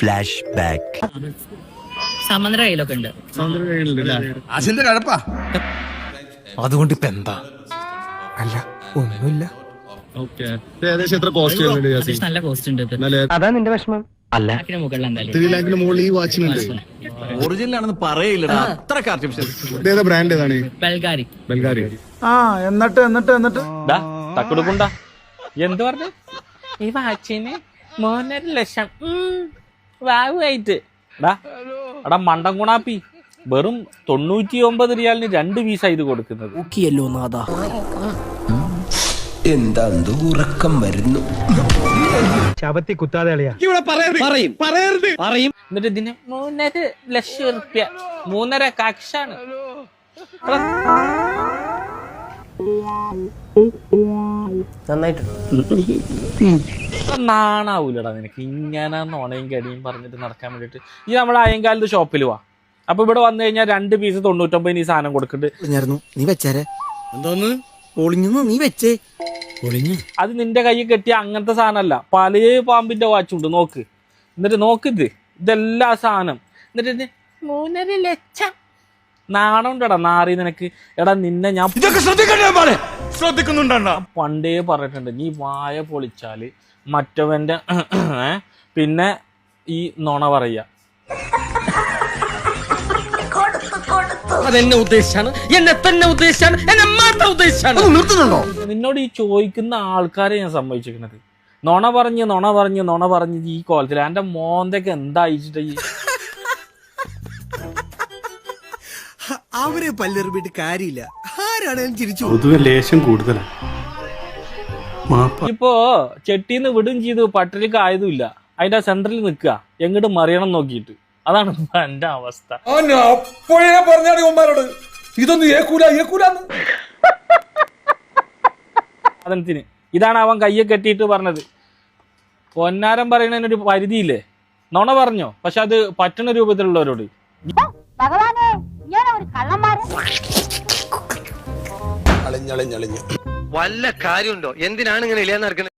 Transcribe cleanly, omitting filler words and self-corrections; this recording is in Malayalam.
Flash back. സമന്ത്ര കയ്യിലൊക്കെ ഉണ്ട്. അതിന്റെ കഴപ്പാ. അതുകൊണ്ട് ഇപ്പൊ എന്താ? അല്ല ഒന്നുമില്ല. ഏകദേശം എത്ര കോസ്റ്റ് നല്ല കോസ്റ്റ് ഉണ്ട്. അതാ നിന്റെ വിഷമം. അല്ല മുകളിൽ എന്തായാലും 3 lakhന് മുകളിൽ ഈ വാച്ചിനുണ്ട്. ഒറിജിനൽ ആണെന്ന് പറയില്ലടാ, അത്രക്ക് ആർട്ടിഫിഷ്യൽ. ഏതാ ബ്രാൻഡ് ഏതാണ്? ബൽഗാരി. ബൽഗാരി. എന്നിട്ട് തക്കടുക്കുണ്ട എന്ത് പറഞ്ഞു? ഈ വാച്ചിന് 3.5 ലക്ഷം വാവുമായിട്ട് എടാ മണ്ടം ഗുണാപ്പി, വെറും 99 റിയാലിന് 2 പീസാ ഇത് കൊടുക്കുന്നത്. ഊക്കിയല്ലോ നാദാ. എന്താ ഉറക്കം വരുന്നു. ശബത്തി കുത്താതെ കളിയാ. എന്നിട്ട് ഇതിന് 3.5 ലക്ഷം റുപ്യ, 3.5 കക്ഷാണ്. നാണാവൂലടാ നിനക്ക് ഇങ്ങനെ നോണയും കടിയും പറഞ്ഞിട്ട് നടക്കാൻ വേണ്ടിട്ട്. ഈ നമ്മുടെ അയ്യങ്കാലത്ത് ഷോപ്പിൽ വാ, അപ്പൊ ഇവിടെ വന്നു കഴിഞ്ഞാൽ 2 പീസ് 99 ഈ സാധനം കൊടുക്കുന്നുണ്ട്. നീ വെച്ചേരെ. എന്തോന്ന് ഒളിഞ്ഞു നീ വെച്ചേ. ഒളിഞ്ഞു? അത് നിന്റെ കയ്യിൽ കെട്ടിയ അങ്ങനത്തെ സാധനമല്ല, പല പാമ്പിന്റെ വാച്ചുണ്ട്. നോക്ക്, എന്നിട്ട് നോക്കിത് ഇതെല്ലാ സാധനം. എന്നിട്ട് 3.5 ലക്ഷം. നാണം ഉണ്ടടാ നാറി നിനക്ക്. എടാ നിന്നെ ഞാൻ ശ്രദ്ധിക്കുന്നുണ്ടോ? പണ്ടേ പറഞ്ഞിട്ടുണ്ട്, നീ വായ പൊളിച്ചാല് മറ്റവന്റെ പിന്നെ ഈ നുണ പറയാ. അതെന്നെ ഉദ്ദേശിച്ചാണ്, എന്നെ തന്നെ ഉദ്ദേശിച്ചാണ്, എന്നെ മാത്രം ഉദ്ദേശിച്ചാണ്. നിർത്തുന്നുണ്ടോ? നിന്നോട് ഈ ചോദിക്കുന്ന ആൾക്കാരെ ഞാൻ സമ്മതിച്ചിരിക്കുന്നത്. നുണ പറഞ്ഞ് ഈ കോലത്തിൽ എന്റെ മോന്തൊക്കെ എന്താ അയച്ചിട്ട് ഈ അവരെ പല്ലെറിഞ്ഞിട്ട് കാര്യമില്ല. ആരാണേലും ചിരിച്ചു. പൊതുവെ ലേശം കൂടുതലാണ്. ഇപ്പോ ചെട്ടീന്ന് വിടും ചെയ്തു, പട്ടരിക്ക് ആയതുമില്ല. അതിന്റെ സെന്ററിൽ നിൽക്കുക, എങ്ങോട്ട് മറിയണം നോക്കിയിട്ട്. അതാണ് എന്റെ അവസ്ഥ. അപ്പോഴേ പറഞ്ഞാണ് ഉമ്മാരോട് ഇതൊന്നും ഏക്കൂലാന്ന്. അതിനത്തിന് ഇതാണ് അവൻ കയ്യെ കെട്ടിയിട്ട് പറഞ്ഞത്. പൊന്നാരം പറയുന്നതിനൊരു പരിധിയില്ലേ. നുണ പറഞ്ഞോ, പക്ഷെ അത് പറ്റണ രൂപത്തിലുള്ളവരോട്. വല്ല കാര്യമുണ്ടോ? എന്തിനാണ് ഇങ്ങനെ ഇല്ലാന്ന് നടക്കുന്നത്?